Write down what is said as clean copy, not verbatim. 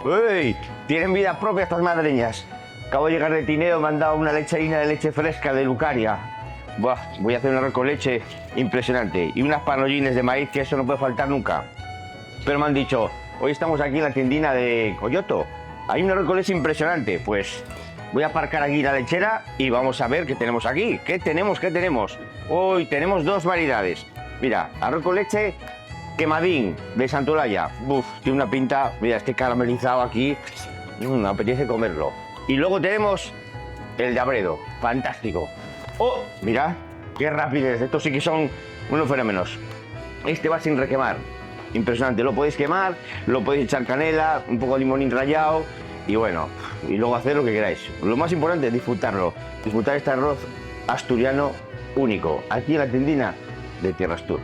¡Uy! Tienen vida propia estas madreñas. Acabo de llegar de Tineo, me han dado una lecherina de leche fresca de Lucaria. Buah, voy a hacer un arroz con leche impresionante. Y unas panollines de maíz, que eso no puede faltar nunca. Pero me han dicho, hoy estamos aquí en la tiendina de Coyoto. Hay un arroz con leche impresionante. Pues voy a aparcar aquí la lechera y vamos a ver qué tenemos aquí. ¿Qué tenemos? ¿Qué tenemos? Hoy tenemos dos variedades. Mira, arroz con leche quemadín de Santolaya. Uf, tiene una pinta, mira, este caramelizado aquí. Me apetece comerlo. Y luego tenemos el de Abredo, fantástico. Oh, mira, qué rapidez. Estos sí que son unos fenómenos. Este va sin requemar. Impresionante, lo podéis quemar, lo podéis echar canela, un poco de limonín rallado y bueno, y luego hacer lo que queráis. Lo más importante es disfrutarlo, disfrutar este arroz asturiano único, aquí en la tiendina de Tierras Tour.